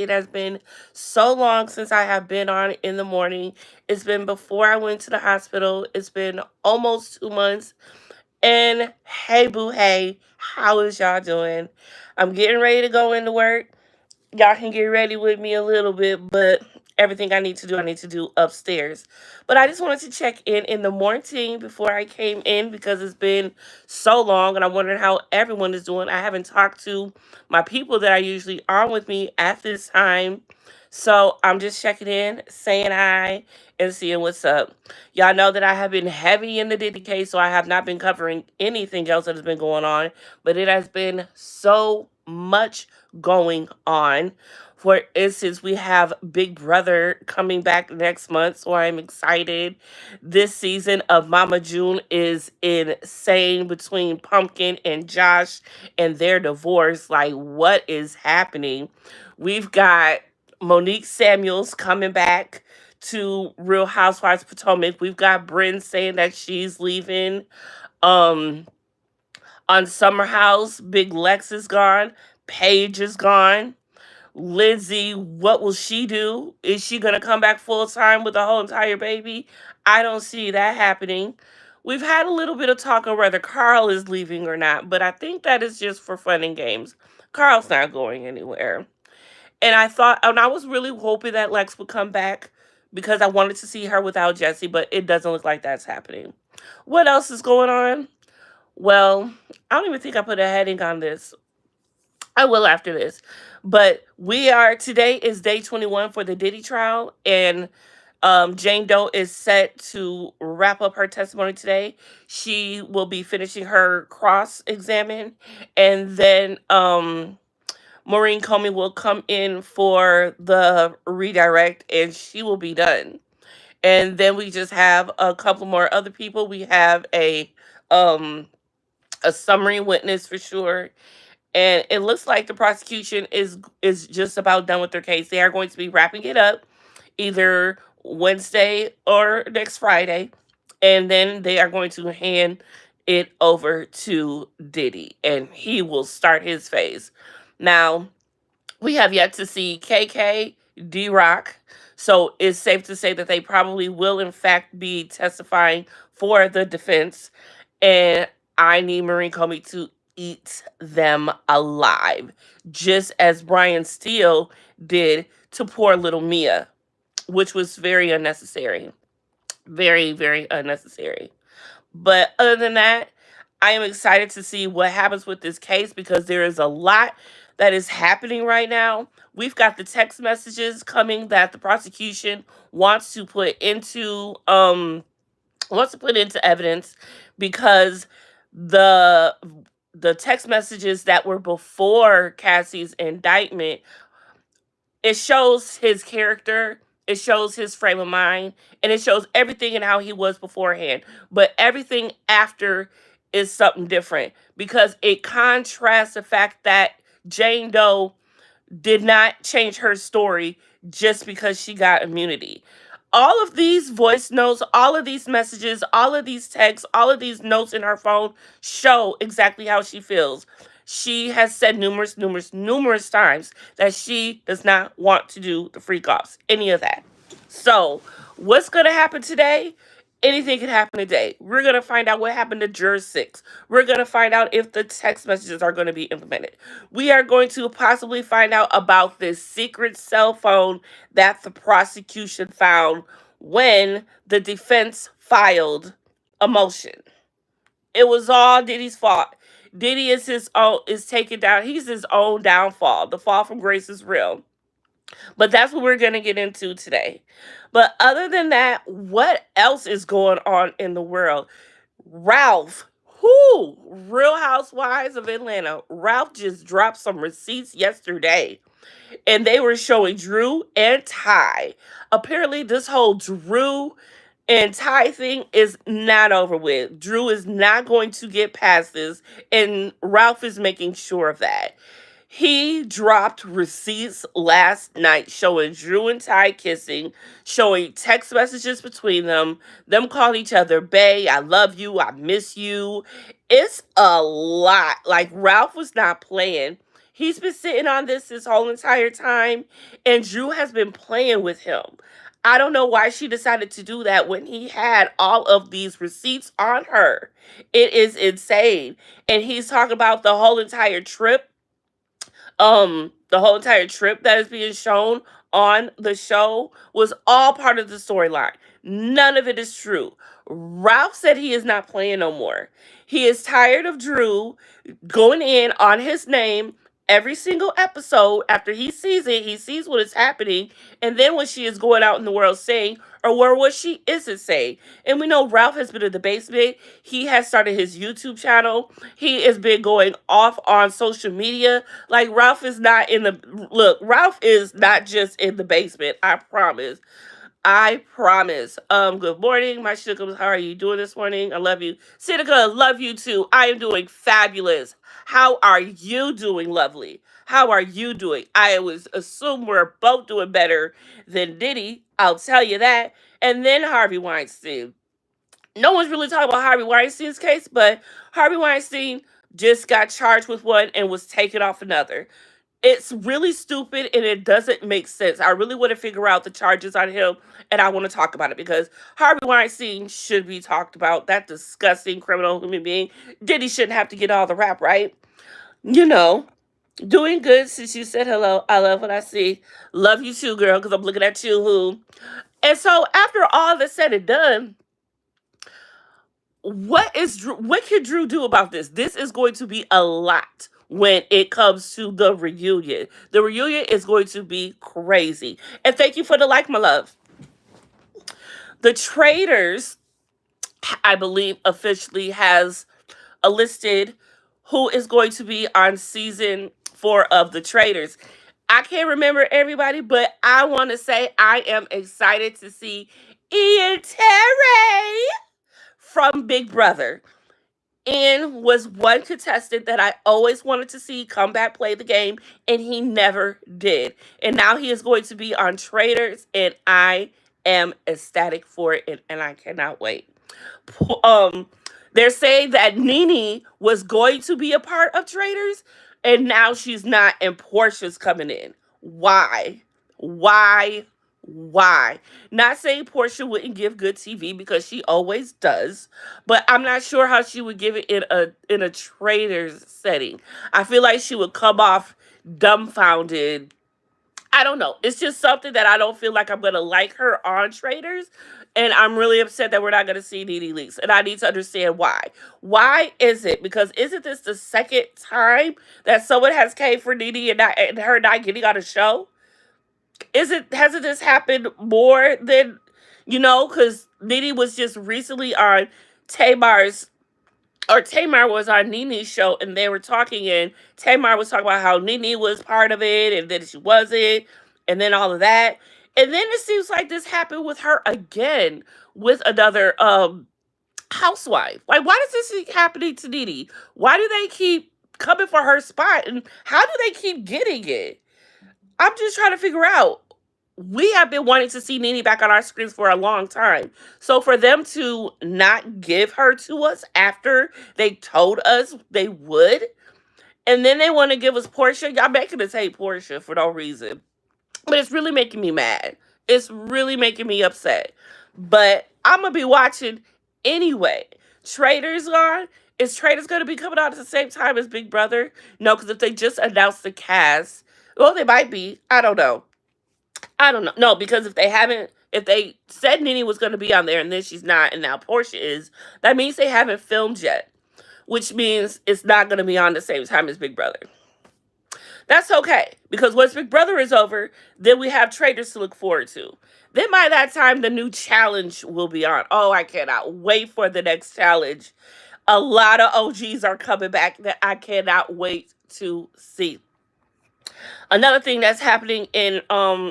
It has been so long since I have been on in the morning. It's been before I went to the hospital. It's been almost 2 months. And hey, boo, hey, how is y'all doing? I'm getting ready to go into work. Y'all can get ready with me a little bit, but everything I need to do upstairs. But I just wanted to check in the morning before I came in because it's been so long and I'm wondering how everyone is doing. I haven't talked to my people that I usually are with me at this time. So I'm just checking in, saying hi, and seeing what's up. Y'all know that I have been heavy in the Diddy case, so I have not been covering anything else that has been going on. But it has been so much going on. For instance, we have Big Brother coming back next month, so I'm excited. This season of Mama June is insane between Pumpkin and Josh and their divorce. Like, what is happening? We've got Monique Samuels coming back to Real Housewives of Potomac. We've got Bryn saying that she's leaving. Um, on Summer House, Big Lex is gone. Paige is gone. Lindsay, what will she do? Is she going to come back full time with the whole entire baby? I don't see that happening. We've had a little bit of talk on whether Carl is leaving or not, but I think that is just for fun and games. Carl's not going anywhere. And I was really hoping that Lex would come back because I wanted to see her without Jesse, but it doesn't look like that's happening. What else is going on? Well, I don't even think I put a heading on this. I will after this. But today is day 21 for the Diddy trial, and Jane Doe is set to wrap up her testimony today. She will be finishing her cross examine, and then Maureen Comey will come in for the redirect, and she will be done. And then we just have a couple more other people. We have um a summary witness for sure, and it looks like the prosecution is just about done with their case. They are going to be wrapping it up either Wednesday or next Friday, and then they are going to hand it over to Diddy, and he will start his phase. Now, we have yet to see KK, D Rock, so it's safe to say that they probably will, in fact, be testifying for the defense. And I need Maureen Comey to eat them alive, just as Brian Steele did to poor little Mia, which was very unnecessary. Very, very unnecessary. But other than that, I am excited to see what happens with this case because there is a lot that is happening right now. We've got the text messages coming that the prosecution wants to put into evidence because the the text messages that were before Cassie's indictment, it shows his character, it shows his frame of mind, and it shows everything and how he was beforehand. But everything after is something different because it contrasts the fact that Jane Doe did not change her story just because she got immunity. All of these voice notes, all of these messages, all of these texts, all of these notes in her phone show exactly how she feels. She has said numerous times that she does not want to do the freak offs, any of that. So, what's going to happen today? Anything can happen today. We're going to find out what happened to Juror 6. We're going to find out if the text messages are going to be implemented. We are going to possibly find out about this secret cell phone that the prosecution found when the defense filed a motion. It was all Diddy's fault. Diddy is taken down. He's his own downfall. The fall from grace is real. But that's what we're going to get into today. But other than that, what else is going on in the world? Ralph, Real Housewives of Atlanta. Ralph just dropped some receipts yesterday, and they were showing Drew and Ty. Apparently, this whole Drew and Ty thing is not over with. Drew is not going to get past this, and Ralph is making sure of that. He dropped receipts last night showing Drew and Ty kissing, showing text messages between them calling each other bae, I love you, I miss you. It's a lot. Like, Ralph was not playing. He's been sitting on this whole entire time, and Drew has been playing with him. I don't know why she decided to do that when he had all of these receipts on her. It is insane. And he's talking about the whole entire trip that is being shown on the show was all part of the storyline. None of it is true. Ralph said he is not playing no more. He is tired of Drew going in on his name every single episode. After he sees it, he sees what is happening, and then when she is going out in the world saying, or where what she isn't saying. And we know Ralph has been in the basement. He has started his YouTube channel. He has been going off on social media. Like, Ralph is not in the look. Ralph is not just in the basement. I promise. I promise. Good morning, my sugars. How are you doing this morning? I love you. Seneca, love you too. I am doing fabulous. How are you doing, lovely? How are you doing? I always assume we're both doing better than Diddy. I'll tell you that. And then Harvey Weinstein. No one's really talking about Harvey Weinstein's case, but Harvey Weinstein just got charged with one and was taken off another. It's really stupid and it doesn't make sense. I really want to figure out the charges on him, and I want to talk about it because Harvey Weinstein should be talked about. That disgusting criminal human being. Diddy shouldn't have to get all the rap, right? You know, doing good since you said hello. I love what I see. Love you too, girl, because I'm looking at you who. And so after all that's said and done, what can Drew do about this? This is going to be a lot when it comes to the reunion. The reunion is going to be crazy. And thank you for the like, my love. The Traders, I believe, officially has a listed who is going to be on season 4 of The Traders. I can't remember everybody, but I want to say I am excited to see Ian Terry from Big Brother. Ian was one contestant that I always wanted to see come back play the game, and he never did. And now he is going to be on Traders, and I am ecstatic for it, and I cannot wait. Um, they're saying that Nene was going to be a part of Traders, and now she's not, and Portia's coming in. Why? Why? Why? Not saying Portia wouldn't give good TV because she always does, but I'm not sure how she would give it in a Traders setting. I feel like she would come off dumbfounded. I don't know. It's just something that I don't feel like I'm gonna like her on Traders, and I'm really upset that we're not gonna see Nene Leakes, and I need to understand why. Why is it? Because isn't this the second time that someone has came for Nene and her not getting on a show? Hasn't this happened more than, because Nene was just recently on Tamar's, or Tamar was on Nene's show, and they were talking, and Tamar was talking about how Nene was part of it and then she wasn't, and then all of that. And then it seems like this happened with her again with another housewife. Like, why does this keep happening to Nene? Why do they keep coming for her spot, and how do they keep getting it? I'm just trying to figure out. We have been wanting to see Nene back on our screens for a long time. So for them to not give her to us after they told us they would, and then they want to give us Portia, y'all making us hate Portia for no reason. But it's really making me mad. It's really making me upset. But I'm going to be watching anyway. Traders on. Is Traders going to be coming out at the same time as Big Brother? No, because if they just announced the cast, well, they might be. I don't know. No, because if they said Nene was going to be on there and then she's not, and now Portia is, that means they haven't filmed yet, which means it's not going to be on the same time as Big Brother. That's okay, because once Big Brother is over, then we have Traders to look forward to. Then by that time, the new challenge will be on. Oh, I cannot wait for the next challenge. A lot of OGs are coming back that I cannot wait to see. Another thing that's happening in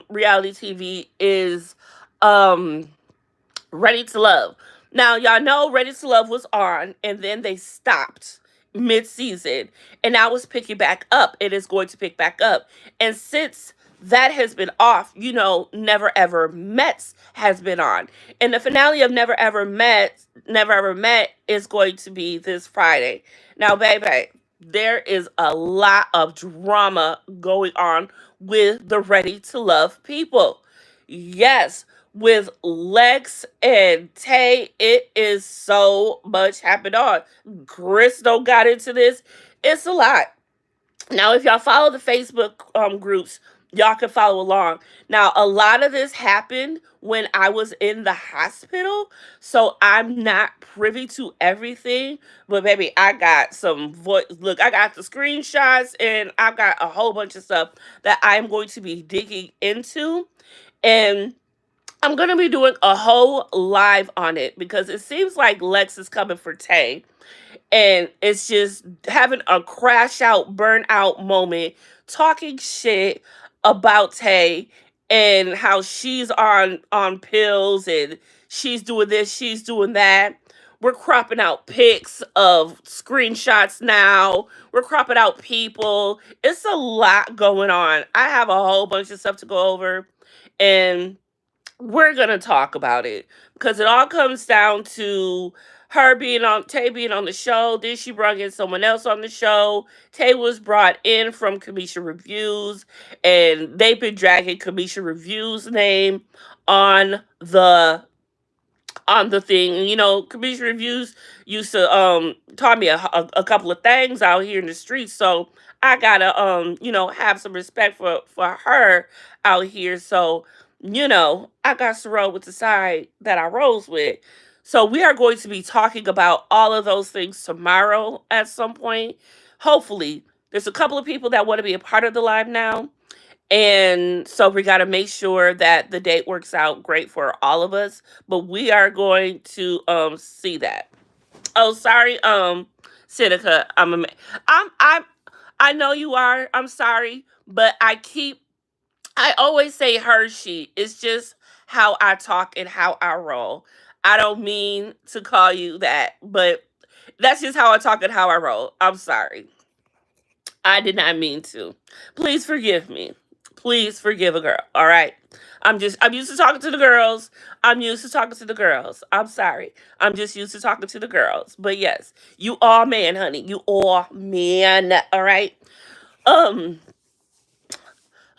reality TV is Ready to Love. Now, y'all know Ready to Love was on, and then they stopped mid-season, and now it's picking back up. It is going to pick back up. And since that has been off, Never Ever Met has been on. And the finale of Never Ever Met is going to be this Friday. Now, baby, there is a lot of drama going on with the Ready to Love people. Yes, with Lex and Tay, it is so much happened on. Crystal got into this. It's a lot. Now, if y'all follow the Facebook groups, y'all can follow along. Now, a lot of this happened when I was in the hospital, so I'm not privy to everything. But baby, I got some voice. Look, I got the screenshots, and I've got a whole bunch of stuff that I'm going to be digging into, and I'm gonna be doing a whole live on it because it seems like Lex is coming for Tay, and it's just having a crash out, burn out moment, talking shit about Tay and how she's on pills and she's doing this, she's doing that. We're cropping out pics of screenshots now. We're cropping out people. It's a lot going on. I have a whole bunch of stuff to go over, and we're gonna talk about it because it all comes down to her being on Tay being on the show. Then she brought in someone else on the show. Tay was brought in from Kamisha Reviews, and they've been dragging Kamisha Reviews' name on the thing. You know, Commission Reviews used to taught me a couple of things out here in the streets, so I gotta have some respect for her out here. So I got to roll with the side that I rose with. So we are going to be talking about all of those things tomorrow at some point. Hopefully, there's a couple of people that want to be a part of the live now, and so we got to make sure that the date works out great for all of us. But we are going to see that. Oh, sorry, Seneca. I'm I know you are. I'm sorry, but I always say Hershey. It's just how I talk and how I roll. I don't mean to call you that, but that's just how I talk and how I roll. I'm sorry. I did not mean to. Please forgive me. Please forgive a girl. All right. I'm used to talking to the girls. I'm used to talking to the girls. I'm sorry. I'm just used to talking to the girls. But yes, you are man, honey. You are man. All right. Um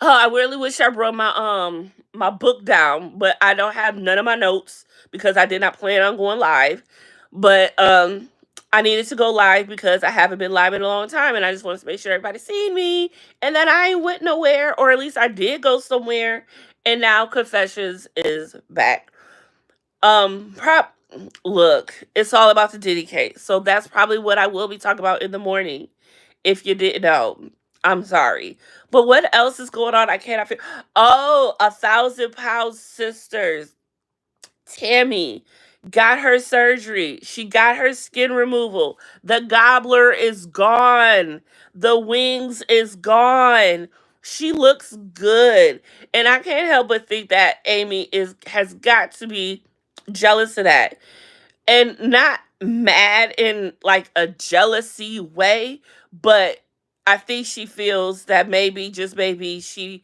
I really wish I brought my book down, but I don't have none of my notes because I did not plan on going live. But I needed to go live because I haven't been live in a long time, and I just wanted to make sure everybody seen me and that I ain't went nowhere, or at least I did go somewhere. And now Confessions is back. Prop. Look, it's all about the Diddy case, so that's probably what I will be talking about in the morning. If you didn't know, I'm sorry. But what else is going on? I cannot figure. Oh, 1,000 pound sisters. Tammy got her surgery. She got her skin removal. The gobbler is gone. The wings is gone. She looks good. And I can't help but think that Amy is has got to be jealous of that. And not mad in like a jealousy way, but I think she feels that maybe, just maybe, she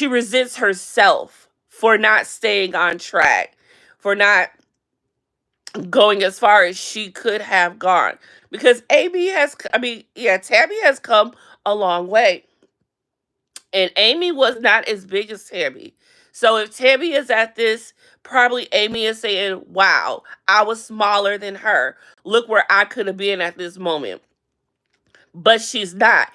resents herself for not staying on track, for not going as far as she could have gone. Because Tammy has come a long way. And Amy was not as big as Tammy. So if Tammy is at this, probably Amy is saying, wow, I was smaller than her. Look where I could have been at this moment. But she's not.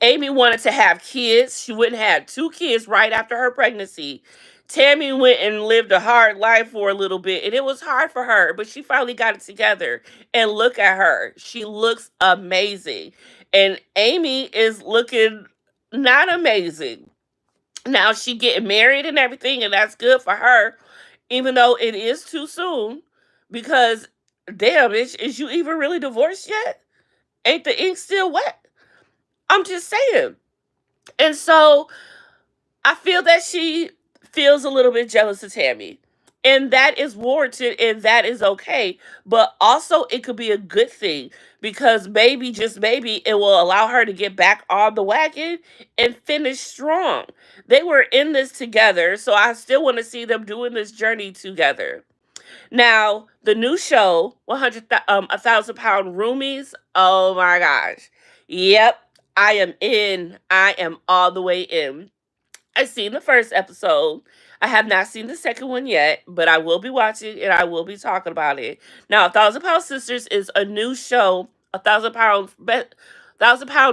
Amy wanted to have kids. She wouldn't have 2 kids right after her pregnancy. Tammy went and lived a hard life for a little bit, and it was hard for her, but she finally got it together. And look at her. She looks amazing. And Amy is looking not amazing. Now she getting married and everything, and that's good for her, even though it is too soon. Because damn, is you even really divorced yet? Ain't the ink still wet? I'm just saying. And so I feel that she feels a little bit jealous of Tammy. And that is warranted and that is okay. But also, it could be a good thing because maybe, just maybe, it will allow her to get back on the wagon and finish strong. They were in this together, so I still want to see them doing this journey together. Now, the new show, 1,000 pound roomies. Oh my gosh. Yep, I am in. I am all the way in. I've seen the first episode. I have not seen the second one yet, but I will be watching and I will be talking about it. Now, 1,000 Pound Sisters is a new show. 1,000 Pound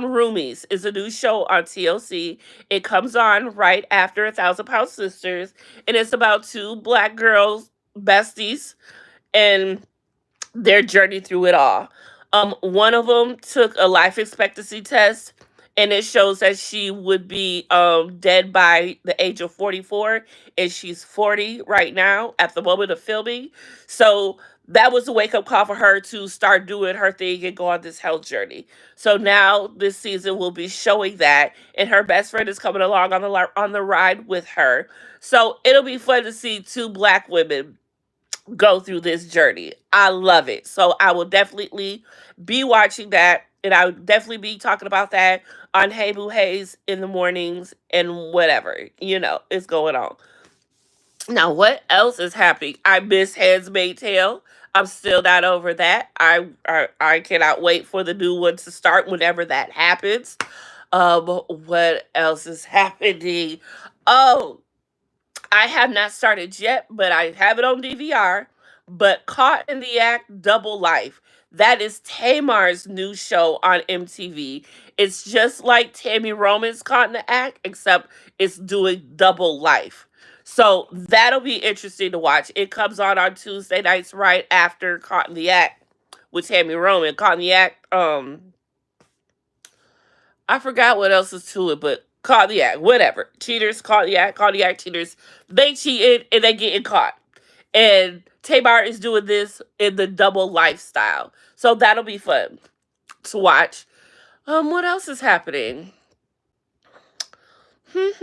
Roomies is a new show on TLC. It comes on right after 1,000 Pound Sisters, and it's about two black girls, besties, and their journey through it all. One of them took a life expectancy test, and it shows that she would be dead by the age of 44, and she's 40 right now at the moment of filming. So that was a wake up call for her to start doing her thing and go on this health journey. So now this season will be showing that, and her best friend is coming along on the ride with her. So it'll be fun to see two black women go through this journey. I love it. So I will definitely be watching that, and I will definitely be talking about that on Hey Boo Hayes in the mornings and whatever, is going on. Now, what else is happening? I miss Handmaid's Tale. I'm still not over that. I cannot wait for the new one to start whenever that happens. What else is happening? Oh, I have not started yet, but I have it on DVR. But Caught in the Act Double Life. That is Tamar's new show on MTV. It's just like Tammy Roman's Caught in the Act, except it's doing double life. So that'll be interesting to watch. It comes on Tuesday nights right after Caught in the Act with Tammy Roman. Caught in the Act, I forgot what else is to it, but cardiac, whatever. Cheaters, cardiac cheaters. They cheated and they getting caught. And Tamar is doing this in the double lifestyle. So that'll be fun to watch. What else is happening? I'm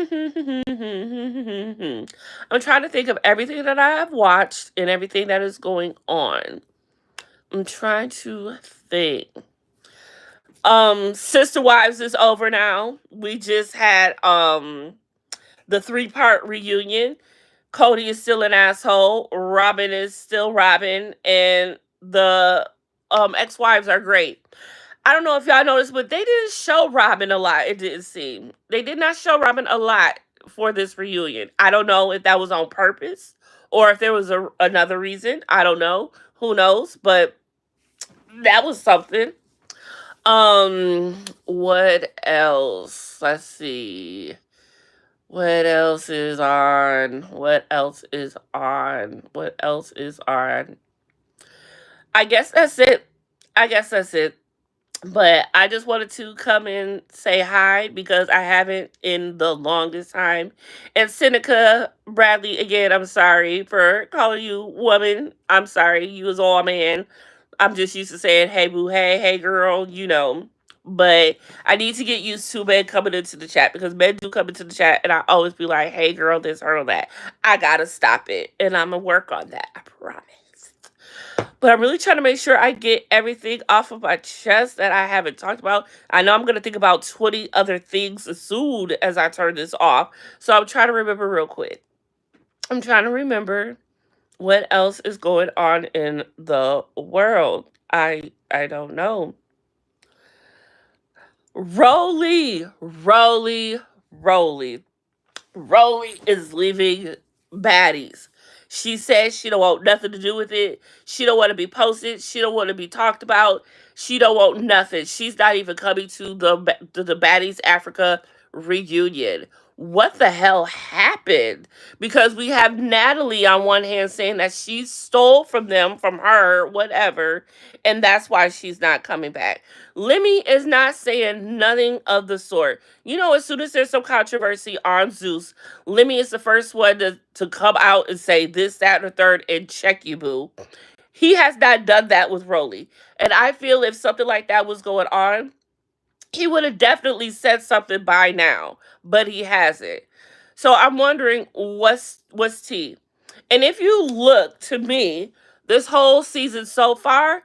trying to think of everything that I have watched and everything that is going on. I'm trying to think. Sister Wives is over now. We just had the 3-part reunion. Cody is still an asshole. Robin is still Robin, and the ex-wives are great. I don't know if y'all noticed, but they didn't show Robin a lot. It didn't seem they did not show Robin a lot for this reunion. I don't know if that was on purpose or if there was another reason. I don't know. Who knows? But that was something. What else? Let's see. What else is on? What else is on? What else is on? I guess that's it. I guess that's it. But I just wanted to come and say hi because I haven't in the longest time. And Seneca Bradley, again, I'm sorry for calling you woman. I'm sorry. You was all man. I'm just used to saying, hey, boo, hey, girl, But I need to get used to men coming into the chat because men do come into the chat and I always be like, hey, girl, this, her, or that. I got to stop it. And I'm going to work on that. I promise. But I'm really trying to make sure I get everything off of my chest that I haven't talked about. I know I'm going to think about 20 other things as soon as I turn this off. So I'm trying to remember real quick. I'm trying to remember what else is going on in the world. I don't know. Roly. Roly is leaving baddies. She says she don't want nothing to do with it. She don't want to be posted. She don't want to be talked about. She don't want nothing. She's not even coming to the Baddies Africa reunion. What the hell happened? Because we have Natalie on one hand saying that she stole from them, from her, whatever, and that's why she's not coming back. Lemmy is not saying nothing of the sort. As soon as there's some controversy on Zeus, Lemmy is the first one to come out and say this, that, and the third, and check you, boo. He has not done that with Roly. And I feel if something like that was going on, he would have definitely said something by now, but he hasn't. So I'm wondering what's T. And if you look to me, this whole season so far,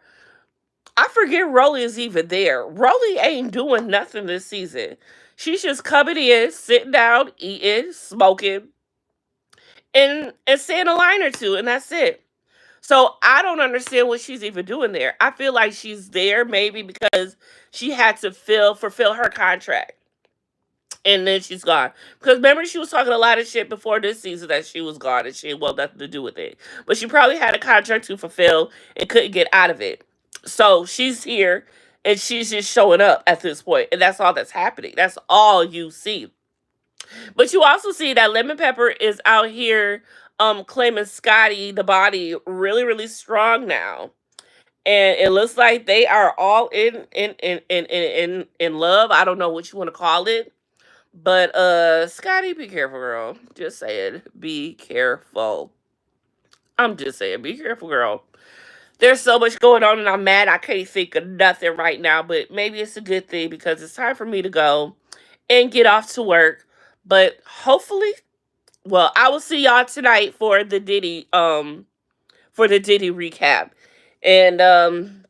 I forget Rolly is even there. Rolly ain't doing nothing this season. She's just coming in, sitting down, eating, smoking, and saying a line or two, and that's it. So I don't understand what she's even doing there. I feel like she's there maybe because she had to fulfill her contract, and then she's gone. Because remember, she was talking a lot of shit before this season that she was gone and she had well nothing to do with it. But she probably had a contract to fulfill and couldn't get out of it. So she's here and she's just showing up at this point, and that's all that's happening. That's all you see. But you also see that Lemon Pepper is out here claiming Scotty the body really, really strong now. And it looks like they are all in love. I don't know what you want to call it. But Scotty, be careful, girl. Just saying, be careful. I'm just saying, be careful, girl. There's so much going on and I'm mad I can't think of nothing right now, but maybe it's a good thing because it's time for me to go and get off to work. But hopefully, well, I will see y'all tonight for the Diddy recap. And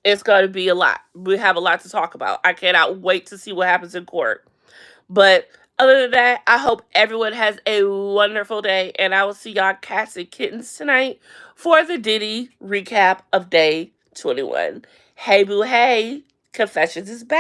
it's gonna be a lot. We have a lot to talk about. I cannot wait to see what happens in court. But other than that, I hope everyone has a wonderful day, and I will see y'all cats and kittens tonight for the Diddy recap of day 21. Hey boo hey, Confessions is back.